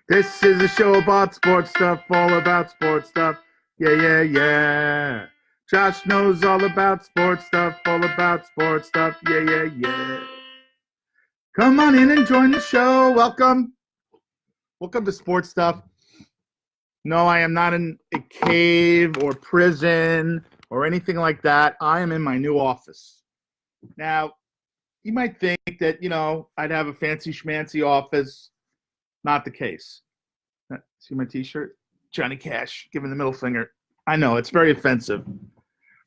This is a show about sports stuff, all about sports stuff. Yeah, yeah, yeah. Josh knows all about sports stuff, all about sports stuff. Yeah, yeah, yeah. Come on in and join the show. Welcome. Welcome to Sports Stuff. No, I am not in a cave or prison or anything like that. I am in my new office. Now, you might think that, I'd have a fancy schmancy office. Not the case. See my t-shirt? Johnny Cash giving the middle finger. I know, it's very offensive.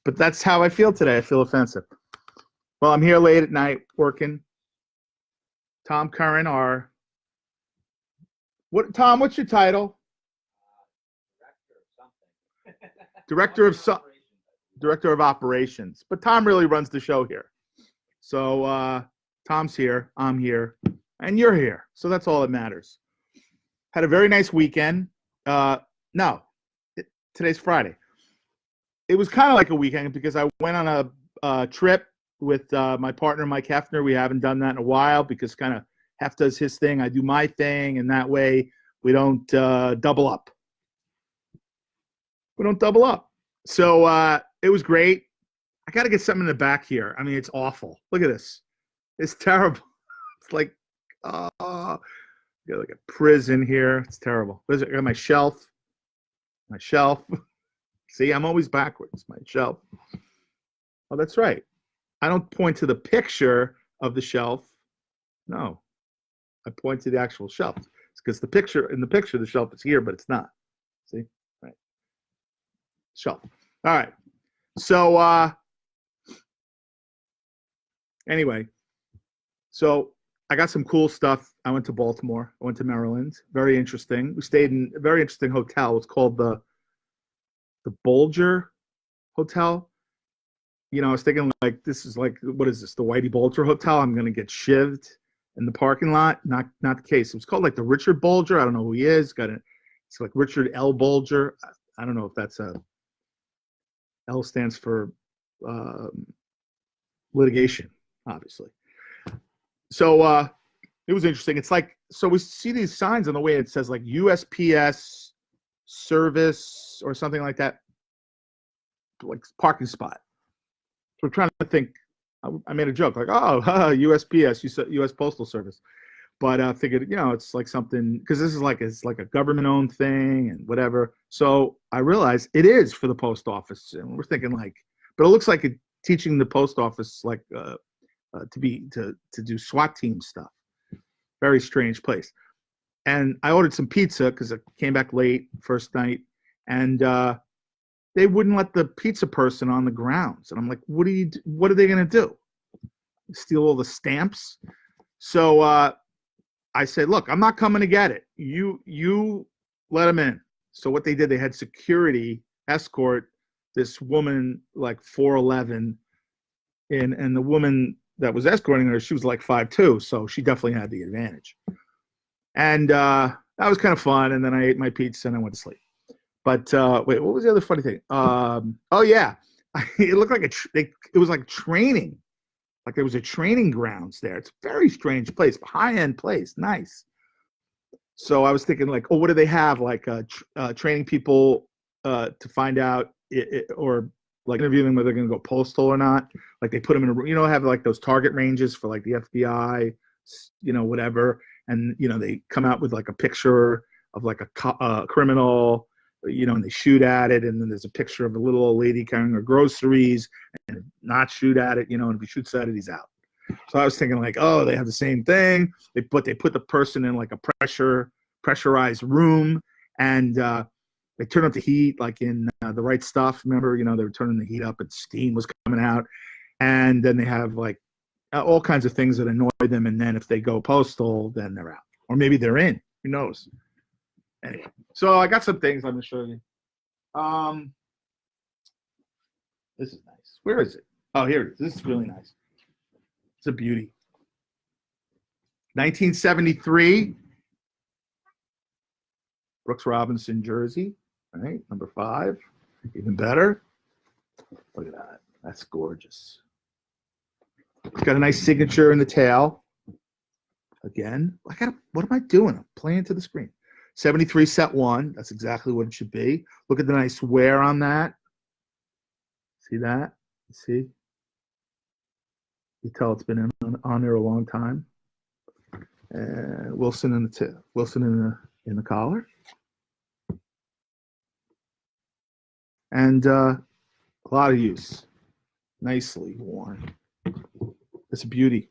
But that's how I feel today. I feel offensive. Well, I'm here late at night working. Tom Curran, Tom, what's your title? Director of Operations. But Tom really runs the show here. So Tom's here, I'm here, and you're here. So that's all that matters. Had a very nice weekend. Today's Friday. It was kind of like a weekend because I went on a trip with my partner, Mike Hefner. We haven't done that in a while because kind of Hef does his thing, I do my thing, and that way we don't double up. So it was great. I got to get something in the back here. I mean, it's awful. Look at this. It's terrible. It's like, got like a prison here. It's terrible. I got my shelf. See, I'm always backwards. My shelf. Oh, that's right. I don't point to the picture of the shelf. No, I point to the actual shelf. It's because the picture the shelf is here, but it's not. See, right? Shelf. All right. So anyway, so I got some cool stuff. I went to Baltimore. I went to Maryland. Very interesting. We stayed in a very interesting hotel. It's called the Bolger Hotel. I was thinking like, this is like, what is this? The Whitey Bulger Hotel? I'm going to get shivved in the parking lot. Not the case. It was called like the Richard Bulger. I don't know who he is. It's like Richard L. Bulger. I don't know if that's L stands for litigation, obviously. So it was interesting. It's like, so we see these signs on the way. It says like USPS service or something like that, like parking spot. So we're trying to think. I made a joke like, oh, USPS, U.S. Postal Service. But I figured, it's like something, because this is like, it's like a government-owned thing and whatever. So I realized it is for the post office. And we're thinking like, but it looks like teaching the post office like to do SWAT team stuff. Very strange place. And I ordered some pizza because I came back late first night, and they wouldn't let the pizza person on the grounds. And I'm like, what are they going to do? Steal all the stamps? So I said, look, I'm not coming to get it. You let them in. So what they did, they had security escort this woman like 4'11", and the woman that was escorting her, she was like 5'2", so she definitely had the advantage. And that was kind of fun. And then I ate my pizza and I went to sleep. But wait, what was the other funny thing? Oh yeah, it looked like it was like training, like there was a training grounds there. It's a very strange place, high-end place, nice. So I was thinking like, oh, what do they have? Like training people to find out or like interview them whether they're going to go postal or not. Like they put them in a room, have like those target ranges for like the FBI, whatever. And, they come out with like a picture of like a criminal, and they shoot at it. And then there's a picture of a little old lady carrying her groceries and not shoot at it, and if he shoots at it, he's out. So I was thinking like, oh, they have the same thing. They put the person in like a pressurized room, and they turn up the heat like in The Right Stuff. Remember, they were turning the heat up and steam was coming out. And then they have like all kinds of things that annoy them. And then if they go postal, then they're out. Or maybe they're in. Who knows? Anyway, so I got some things I'm going to show you. This is nice. Where is it? Oh, here it is. This is really nice. It's a beauty. 1973. Brooks Robinson jersey. All right, number 5. Even better. Look at that. That's gorgeous. It's got a nice signature in the tail. Again, what am I doing? I'm playing to the screen. 73 set 1. That's exactly what it should be. Look at the nice wear on that. See that? See? You tell it's been on there a long time. Wilson in the collar. And a lot of use. Nicely worn. It's a beauty.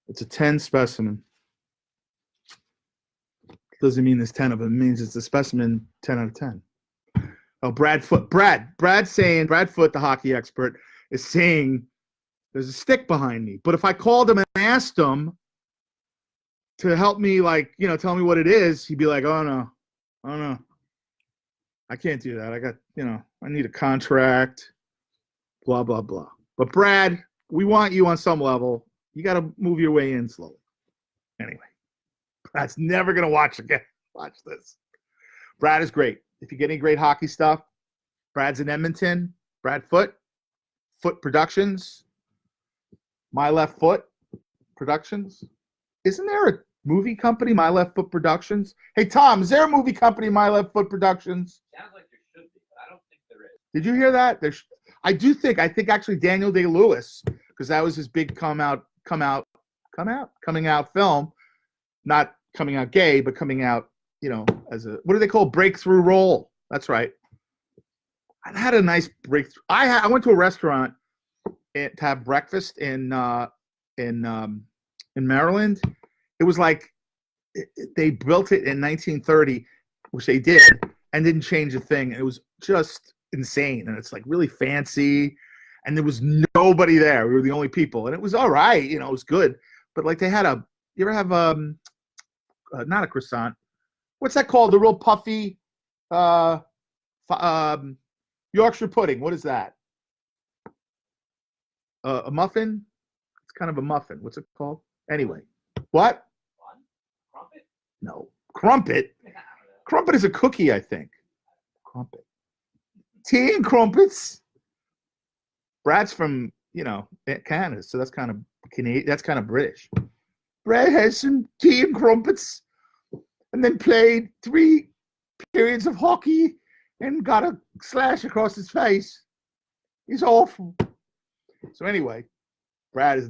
It's a 10 specimen. Doesn't mean there's 10 of them. It means it's a specimen 10 out of 10. Oh, Brad Foote, the hockey expert, is saying there's a stick behind me. But if I called him and asked him to help me, tell me what it is, he'd be like, oh no, I can't do that. I got, I need a contract, blah, blah, blah. But Brad, we want you on some level. You got to move your way in slowly. Anyway, Brad's never going to watch this. Brad is great. If you get any great hockey stuff, Brad's in Edmonton. Brad Foote Productions. My Left Foot Productions. Isn't there a movie company, My Left Foot Productions? Hey, Tom, is there a movie company, My Left Foot Productions? Sounds like there should be, but I don't think there is. Did you hear that? I think actually Daniel Day-Lewis, because that was his big coming out film, not coming out gay, but coming out, as a, what do they call, breakthrough role? That's right. I had a nice breakthrough. I went to a restaurant to have breakfast in Maryland. It was like they built it in 1930, which they did, and didn't change a thing. It was just insane, and it's like really fancy, and there was nobody there. We were the only people, and it was all right. It was good, but like they had you ever have not a croissant? What's that called? The real puffy Yorkshire pudding. What is that? A muffin? It's kind of a muffin. What's it called? Anyway, what? Crumpet? No. Crumpet? Crumpet is a cookie, I think. Crumpet. Tea and crumpets. Brad's from, Canada, so that's kind of Canadian. That's kind of British. Brad has some tea and crumpets, and then played 3 periods of hockey and got a slash across his face. He's awful. So anyway, Brad is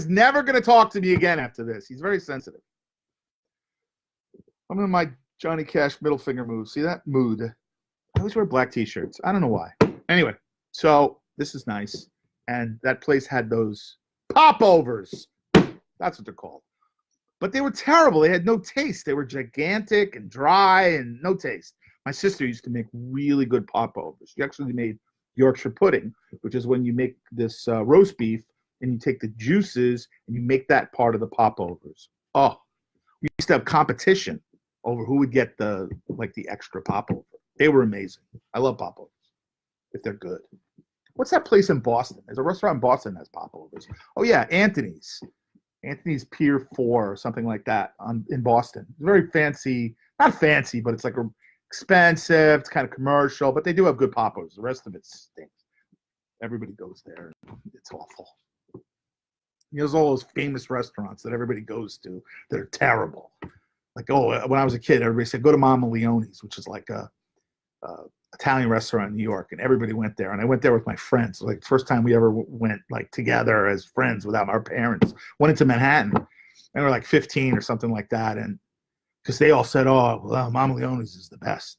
never going to talk to me again after this. He's very sensitive. I'm in my Johnny Cash middle finger move. See that? Mood. I always wear black t-shirts. I don't know why. Anyway, so this is nice. And that place had those popovers. That's what they're called. But they were terrible. They had no taste. They were gigantic and dry and no taste. My sister used to make really good popovers. She actually made Yorkshire pudding, which is when you make this roast beef and you take the juices and you make that part of the popovers. Oh, we used to have competition over who would get the extra popover. They were amazing. I love popovers if they're good. What's that place in Boston? There's a restaurant in Boston that has popovers. Oh yeah, Anthony's Pier 4 or something like that in Boston. It's very fancy, not fancy, but it's like expensive. It's kind of commercial, but they do have good popovers. The rest of it stinks. Everybody goes there. It's awful. There's all those famous restaurants that everybody goes to that are terrible. Like, when I was a kid, everybody said, go to Mama Leone's, which is like a Italian restaurant in New York, and everybody went there. And I went there with my friends. Like, first time we ever went together as friends without our parents. Went into Manhattan, and we were like 15 or something like that. And because they all said, oh, well, Mama Leone's is the best.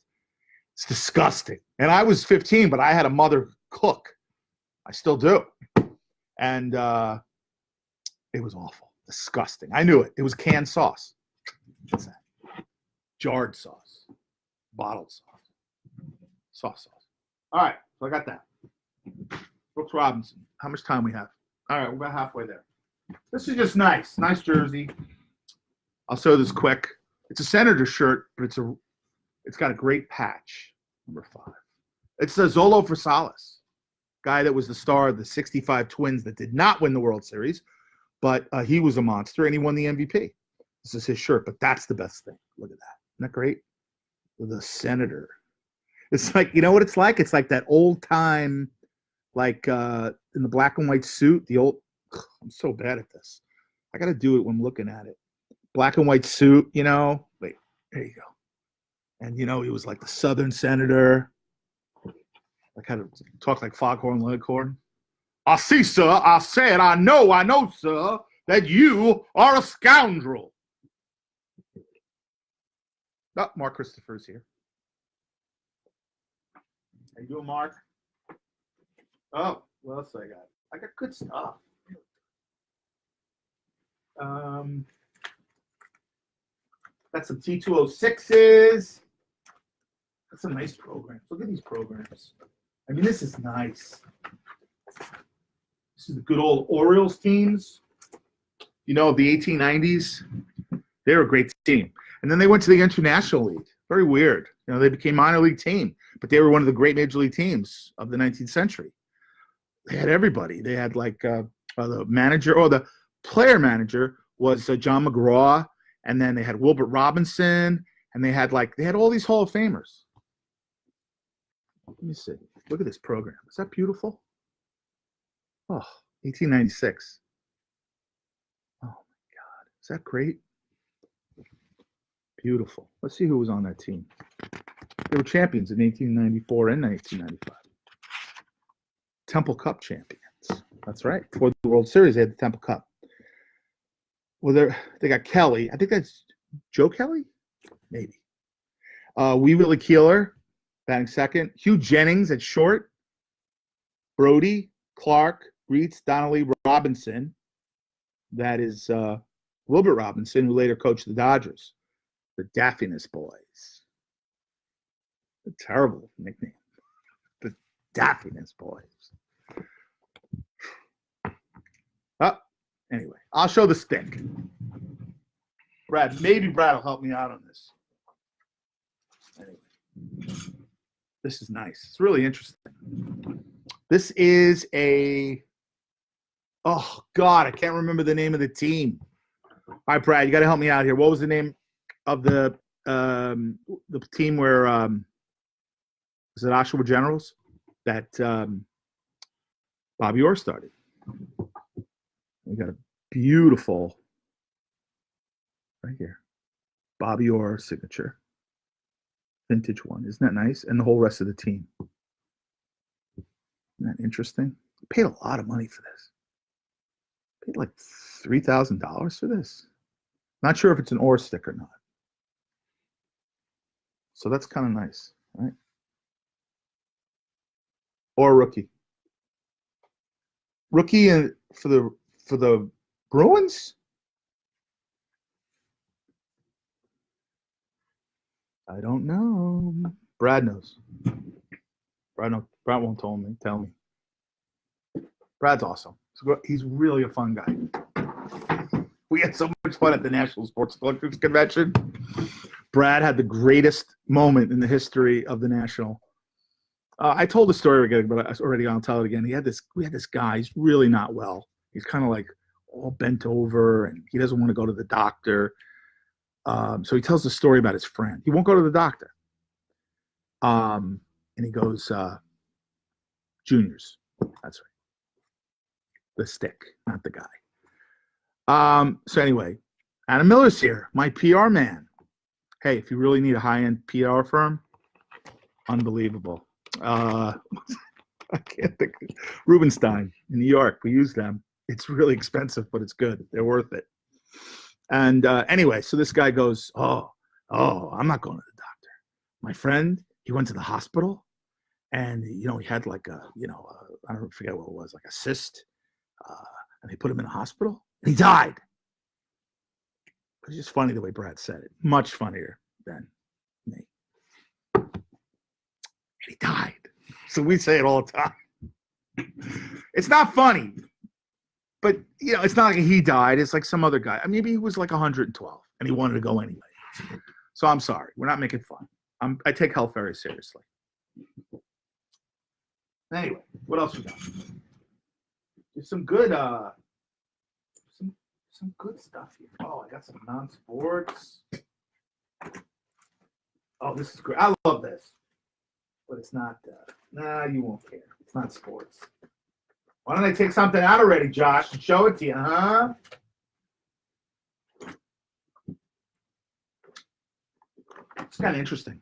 It's disgusting. And I was 15, but I had a mother cook. I still do. And it was awful. Disgusting. I knew it. It was canned sauce. What's that? Jarred sauce. Bottled sauce. Sauce. All right. So I got that. Brooks Robinson. How much time we have? All right. We're about halfway there. This is just nice. Nice jersey. I'll show this quick. It's a Senator shirt, but it's got a great patch. Number 5. It's a Zolo Versalis, guy that was the star of the '65 Twins that did not win the World Series, but he was a monster and he won the MVP. This is his shirt, but that's the best thing. Look at that. Isn't that great? With a Senator. It's like, you know what it's like? It's like that old time, in the black and white suit, I'm so bad at this. I got to do it when I'm looking at it. Black and white suit, Wait, There you go. And you know, he was like the Southern senator. I kind of talk like Foghorn Leghorn. I see, sir. I said, I know, sir, that you are a scoundrel. Oh, Mark Christopher's here. How you doing, Mark? Oh, what else I got? I got good stuff. Got some T206s. Got some nice programs. Look at these programs. I mean, this is nice. This is the good old Orioles teams. You know, the 1890s. They were a great team. And then they went to the International League. Very weird. You know, they became minor league team, but they were one of the great major league teams of the 19th century. They had everybody. They had like the manager or the player manager was John McGraw, and then they had Wilbert Robinson, and they had all these Hall of Famers. Let me see. Look at this program. Is that beautiful? Oh, 1896. Oh my God. Is that great? Beautiful. Let's see who was on that team. They were champions in 1894 and 1995. Temple Cup champions. That's right. For the World Series, they had the Temple Cup. Well, they got Kelly. I think that's Joe Kelly? Maybe. Wee Willie Keeler, batting second. Hugh Jennings at short. Brody, Clark, Reitz, Donnelly, Robinson. That is Wilbur Robinson, who later coached the Dodgers. The Daffiness Boys. A terrible nickname. The Daffiness Boys. Oh, anyway, I'll show the stick. Maybe Brad will help me out on this. Anyway, this is nice. It's really interesting. This is oh God, I can't remember the name of the team. All right, Brad, you got to help me out here. What was the name of the team where was it Oshawa Generals that Bobby Orr started? We got a beautiful right here Bobby Orr signature, vintage one. Isn't that nice? And the whole rest of the team. Isn't that interesting? Paid a lot of money for this. Paid like $3,000 for this. Not sure if it's an Orr stick or not. So that's kind of nice, right? Or rookie. Rookie for the Bruins? I don't know. Brad knows. Brad won't tell me. Brad's awesome. He's really a fun guy. We had so much fun at the National Sports Collectors Convention. Brad had the greatest moment in the history of the National. I told the story again, but I'll tell it again. We had this guy. He's really not well. He's kind of like all bent over, and he doesn't want to go to the doctor. So he tells the story about his friend. He won't go to the doctor. And he goes, juniors. That's right. The stick, not the guy. So anyway, Adam Miller's here, my PR man. Hey, if you really need a high-end PR firm, unbelievable. I can't think. Rubenstein in New York. We use them. It's really expensive, but it's good. They're worth it. And anyway, so this guy goes, oh, I'm not going to the doctor. My friend, he went to the hospital, and he had like I don't forget what it was, like a cyst, and they put him in the hospital, and he died. It's just funny the way Brad said it. Much funnier than me. And he died. So we say it all the time. It's not funny. But, it's not like he died. It's like some other guy. Maybe he was like 112, and he wanted to go anyway. So I'm sorry. We're not making fun. I take health very seriously. Anyway, what else we got? There's some good some good stuff here. Oh, I got some non-sports. Oh, this is great. I love this. But it's not, you won't care. It's not sports. Why don't I take something out already, Josh, and show it to you, huh? It's kind of interesting.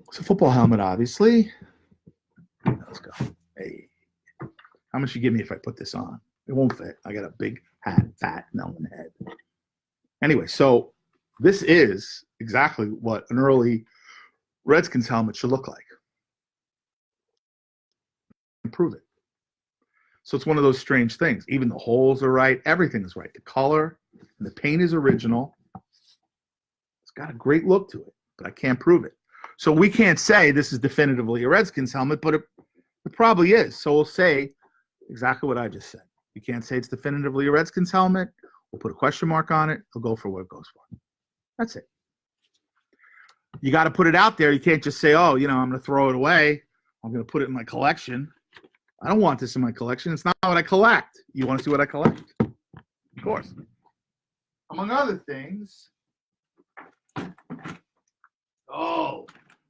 It's a football helmet, obviously. Let's go. Hey, how much you give me if I put this on? It won't fit. I got a big hat, fat melon head. Anyway, so this is exactly what an early Redskins helmet should look like. Improve it. So it's one of those strange things. Even the holes are right. Everything is right. The color and the paint is original. It's got a great look to it, but I can't prove it. So we can't say this is definitively a Redskins helmet, but it probably is. So we'll say exactly what I just said. We can't say it's definitively a Redskins helmet. We'll put a question mark on it. We'll go for what it goes for. That's it. You got to put it out there. You can't just say, oh, I'm going to throw it away. I'm going to put it in my collection. I don't want this in my collection. It's not what I collect. You want to see what I collect? Of course. Among other things,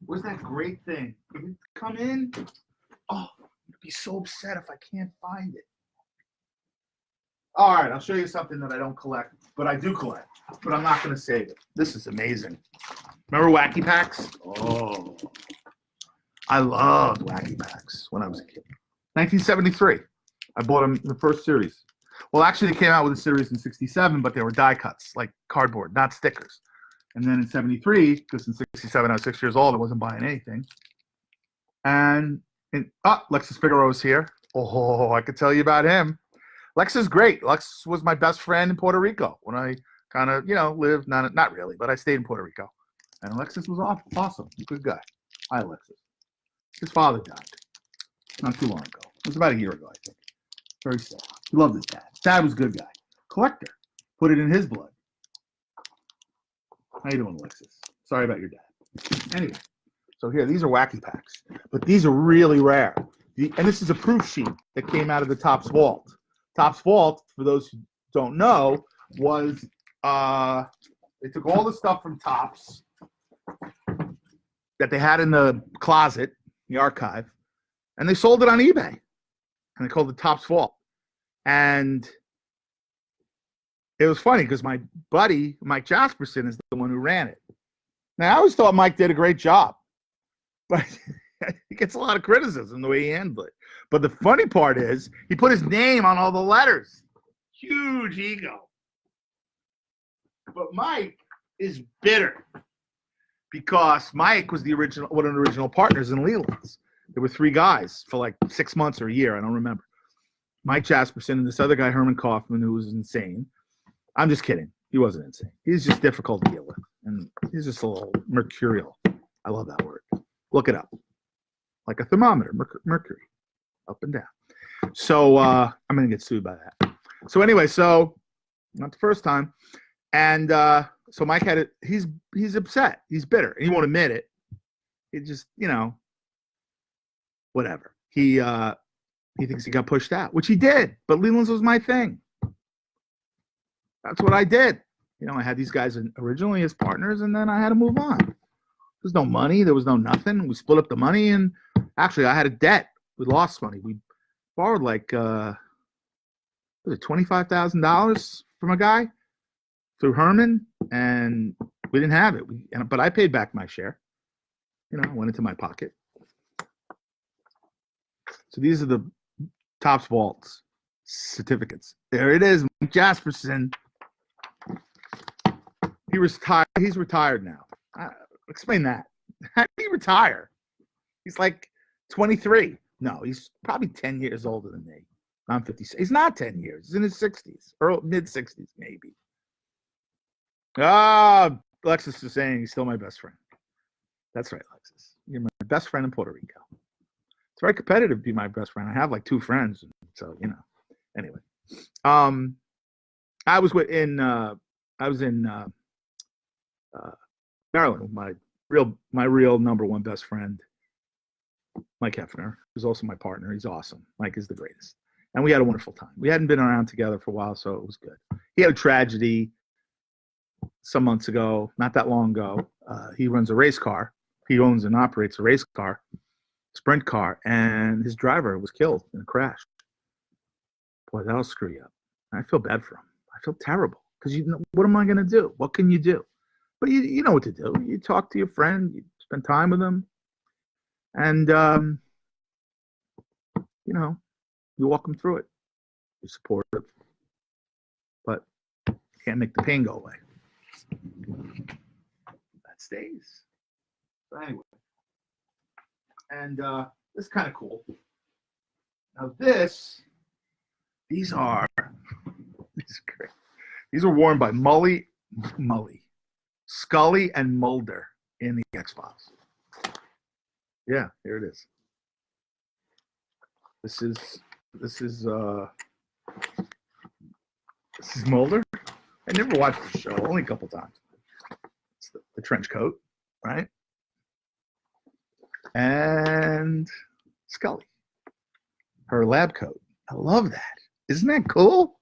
where's that great thing? Did it come in? Oh, I'd be so upset if I can't find it. All right, I'll show you something that I don't collect, but I do collect, but I'm not going to save it. This is amazing. Remember Wacky Packs? Oh, I loved Wacky Packs when I was a kid. 1973. I bought them in the first series. Well, actually, they came out with a series in 67, but they were die cuts, like cardboard, not stickers. And then in 73, because in 67 I was 6 years old, I wasn't buying anything. And Lexus Figaro's here. Oh, I could tell you about him. Lex is great. Lex was my best friend in Puerto Rico when I kind of, lived, not really, but I stayed in Puerto Rico. And Alexis was awesome. Good guy. Hi, Alexis. His father died not too long ago. It was about a year ago, I think. Very sad. He loved his dad. His dad was a good guy. Collector. Put it in his blood. How you doing, Alexis? Sorry about your dad. Anyway, so here, these are Wacky Packs. But these are really rare. And this is a proof sheet that came out of the Topps Vault. Topps Vault, for those who don't know, was they took all the stuff from Topps that they had in the closet, the archive, and they sold it on eBay. And they called it Topps Vault. And it was funny because my buddy, Mike Jasperson, is the one who ran it. Now, I always thought Mike did a great job, but he gets a lot of criticism the way he handled it. But the funny part is he put his name on all the letters. Huge ego. But Mike is bitter because Mike was one of the original partners in Leland's. There were three guys for like 6 months or a year. I don't remember. Mike Jasperson and this other guy, Herman Kaufman, who was insane. I'm just kidding. He wasn't insane. He's just difficult to deal with. And he's just a little mercurial. I love that word. Look it up. Like a thermometer, mercury, up and down. So I'm going to get sued by that. So anyway, not the first time. And so Mike had it. He's upset. He's bitter. And he won't admit it. He just, whatever. He thinks he got pushed out, which he did. But Leland's was my thing. That's what I did. I had these guys originally as partners, and then I had to move on. There was no money. There was no nothing. We split up the money, and actually, I had a debt. We lost money. We borrowed like $25,000 from a guy through Herman, and we didn't have it. But I paid back my share. Went into my pocket. So these are the Topps Vaults certificates. There it is, Mike Jasperson. He's retired now. Explain that. How did he retire? He's like 23. No, he's probably 10 years older than me. I'm 56. He's not 10 years. He's in his 60s, or mid-60s, maybe. Alexis is saying he's still my best friend. That's right, Alexis. You're my best friend in Puerto Rico. It's very competitive to be my best friend. I have like 2 friends, so Anyway, I was in Maryland. My real number one best friend, Mike Hefner, who's also my partner. He's awesome. Mike is the greatest, and we had a wonderful time. We hadn't been around together for a while, so it was good. He had a tragedy some months ago, not that long ago. He runs a race car. He owns and operates a race car, sprint car, and his driver was killed in a crash. Boy, that'll screw you up. I feel bad for him. I feel terrible because what am I going to do? What can you do? but you know what to do. You talk to your friend, you spend time with them, and you know, you walk them through it. You're supportive, but you can't make the pain go away. That stays. So anyway, and this is kind of cool. Now these are great. These are worn by Scully, and Mulder in the X-Files. Yeah, here it is. This is Mulder. I never watched the show, only a couple times. It's the trench coat, right? And Scully, her lab coat. I love that. Isn't that cool?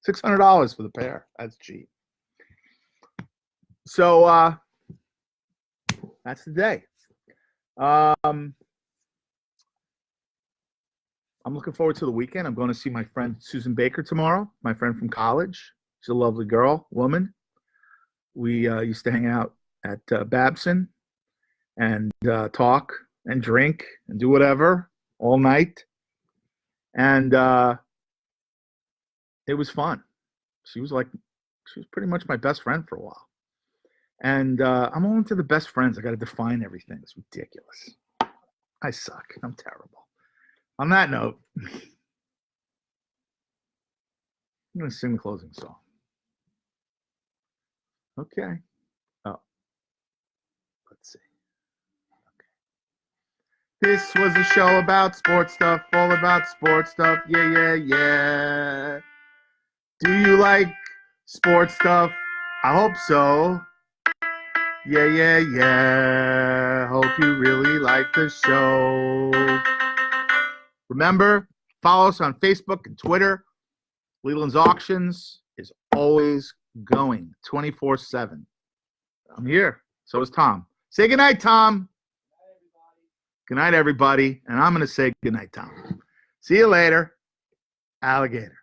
$600 for the pair. That's cheap. So that's the day. I'm looking forward to the weekend. I'm going to see my friend Susan Baker tomorrow, my friend from college. She's a lovely woman. We used to hang out at Babson and talk and drink and do whatever all night. And it was fun. She was pretty much my best friend for a while. And I'm all into the best friends. I got to define everything. It's ridiculous. I suck. I'm terrible. On that note, I'm going to sing the closing song. Okay. Oh, let's see. Okay. This was a show about sports stuff, all about sports stuff. Yeah. Do you like sports stuff? I hope so. Yeah. Hope you really like the show. Remember, follow us on Facebook and Twitter. Leland's Auctions is always going 24/7. I'm here. So is Tom. Say goodnight, Tom. Good night, everybody. And I'm going to say goodnight, Tom. See you later, alligator.